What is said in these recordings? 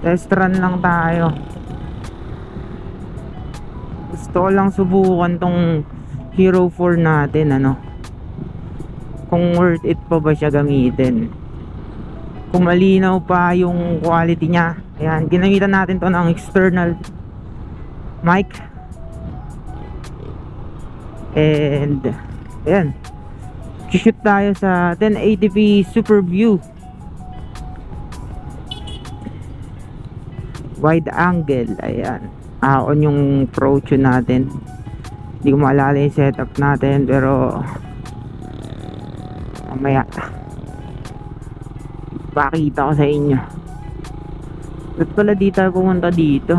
Test run lang tayo. Gusto ko lang subukan tong Hero 4 natin, ano, kung worth it pa ba siya gamitin, kung malinaw pa yung quality niya. Ayan, ginamitan natin to ng external mic. And ayan, shoot tayo sa 1080p Super View wide angle. Ayan, on yung Pro Tune natin. Hindi ko maalala yung setup natin, pero mamaya pakita ko sa inyo. Ba't pala di tayo pumunta dito?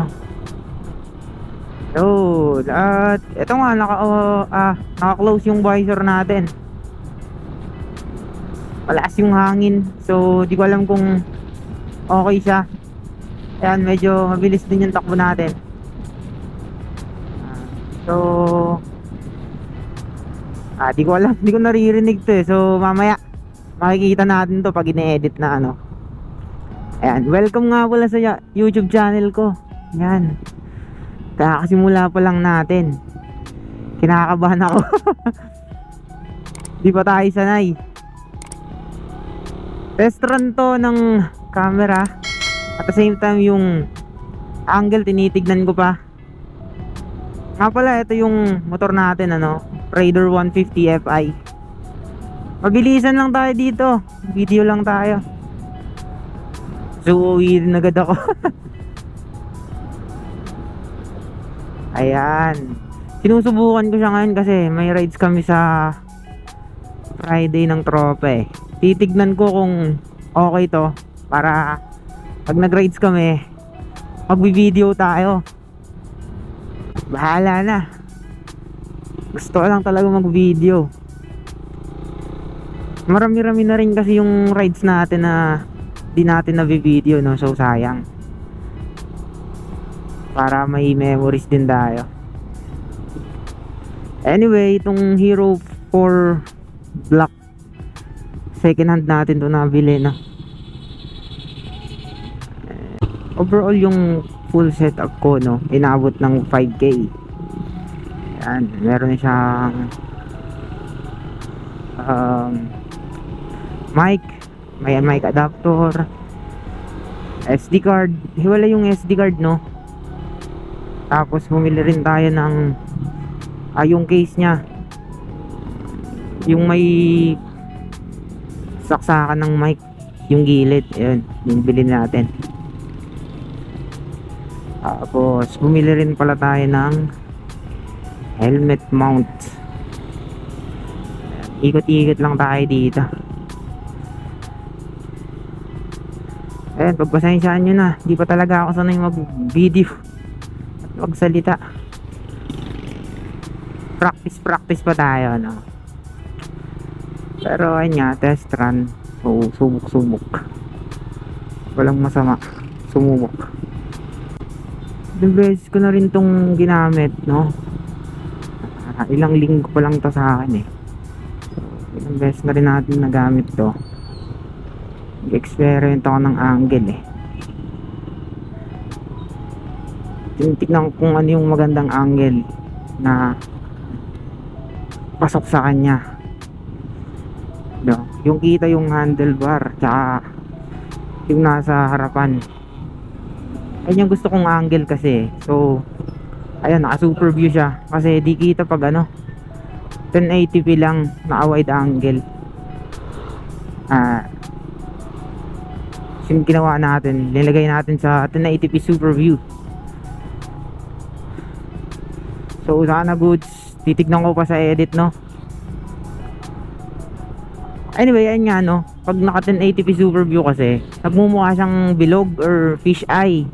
So, at ito nga, naka-close yung visor natin. Malakas yung hangin, so di ko alam kung okay siya. Ayan, medyo mabilis din yung takbo natin. So di ko alam, di ko naririnig to eh. So mamaya makikita natin to pag ine-edit na, ano. Ayan, welcome nga pala sa YouTube channel ko. Ayan, kakasimula pa lang natin, kinakabahan ako. Di pa tayo sanay. Test run to ng camera, at the same time yung angle tinitignan ko pa. Nga pala, ito yung motor natin, ano, Raider 150 Fi. Mabilisan lang tayo dito, video lang tayo. So uwi rin agad ako. Ayan, sinusubukan ko siya ngayon kasi may rides kami sa Friday ng tropa eh. Titignan ko kung okay to, para pag nag-rides kami, mag-video tayo. Bahala na, gusto ko lang talaga mag-video. Marami-rami na rin kasi yung rides natin na di natin na-video, no? So sayang, para may memories din tayo. Anyway, itong Hero 4 Black, second hand natin to nabili, no? Overall yung full setup ko, no, inabot ng 5K. Ayan, meron na siyang mic, may mic adapter, SD card, hiwala yung SD card, no. Tapos bumili rin tayo ng yung case nya, yung may saksakan ng mic, yung gilid. Ayun, yung bilhin natin. Tapos bumili rin pala tayo ng helmet mount. Ikot-ikot lang tayo dito. Ayan, pagpasensyaan nyo na, di pa talaga ako sanay mag-video at magsalita. Practice pa tayo, no? Pero ayun nga, test run. So subok. Walang masama, sumubok. Ilang beses ko na rin tong ginamit, no? Ilang linggo pa lang to sa akin eh. So, ilang beses na rin natin nagamit to. Nag-experiment ako ng angle eh. Tinitignan ko kung ano yung magandang angle na pasok sa kanya, no? Yung kita yung handlebar, tsaka yung nasa harapan. Ayun yung gusto kong angle kasi. So ayan, naka super view siya kasi di kita pag ano 1080p lang, naka wide angle. Yung ginawa natin, nilagay natin sa 1080p super view. So sana goods, titignan ko pa sa edit, no. Anyway, ayun nga, no, pag naka 1080p super view kasi nagmumukha siyang bilog or fish eye.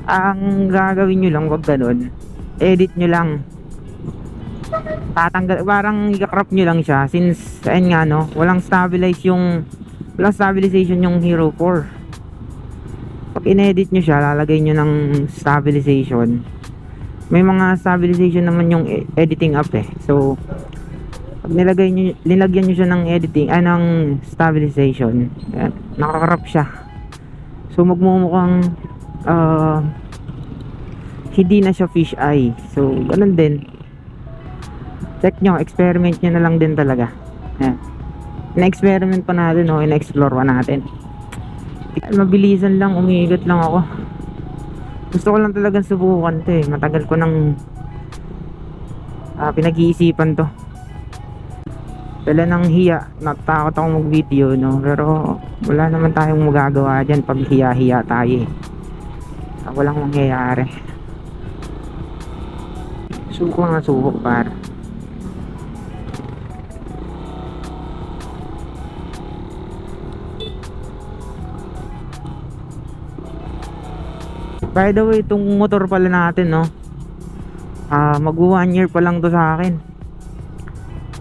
Ang gagawin nyo lang, wag ganun, edit nyo lang, tatanggal, parang i-crop nyo lang siya, since ayun nga, no, walang stabilization yung Hero 4. Pag in-edit nyo siya, lalagay nyo ng stabilization. May mga stabilization naman yung editing app eh. So pag nilagyan nyo siya ng editing, ng stabilization, nakakrop siya. So magmumukhang hindi na siya fish eye. So ganun din. Check nyo, experiment nyo na lang din talaga. Ayan. Na-experiment pa natin, ina-explore pa natin. Mabilisan lang, umiikot lang ako. Gusto ko lang talagang subukan to eh. Matagal ko nang pinag-iisipan to. Wala nang hiya, natakot ako mag-video, no? Pero wala naman tayong magagawa dyan pag hiya-hiya tayo eh. Walang mangyayari. Subok lang na subok, par. By the way, itong motor pala natin, no? Mag 1 year pa lang to sa akin.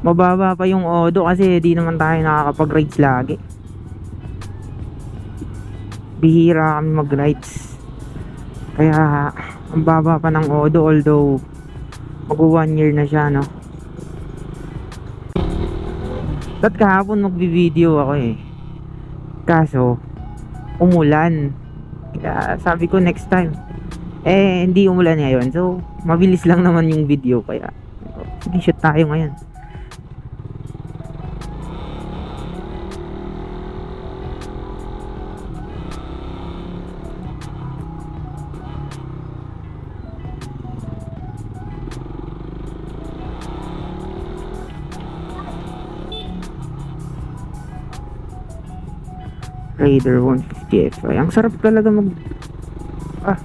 Mababa pa yung odo kasi di naman tayo nakakapag-rides lagi. Bihira kami mag-rides. Kaya ang baba pa ng odo, although mag 1 year na siya, no? At kahapon magbi-video ako eh. Kaso umulan. Kaya sabi ko next time. Hindi umulan ngayon. So mabilis lang naman yung video. Kaya sige, shoot tayo ngayon. Raider 150 Fi. Ang sarap talaga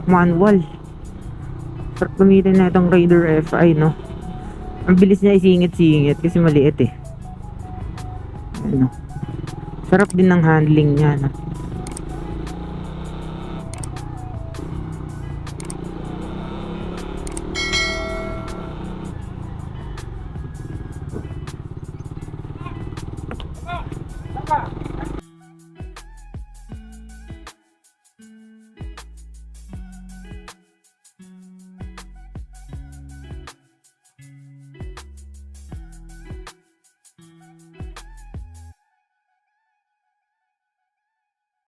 manual. Sarap gamitin na itong Raider FI, no? Ang bilis niya isingit-singit kasi maliit eh. Ano? Sarap din ng handling niya, no?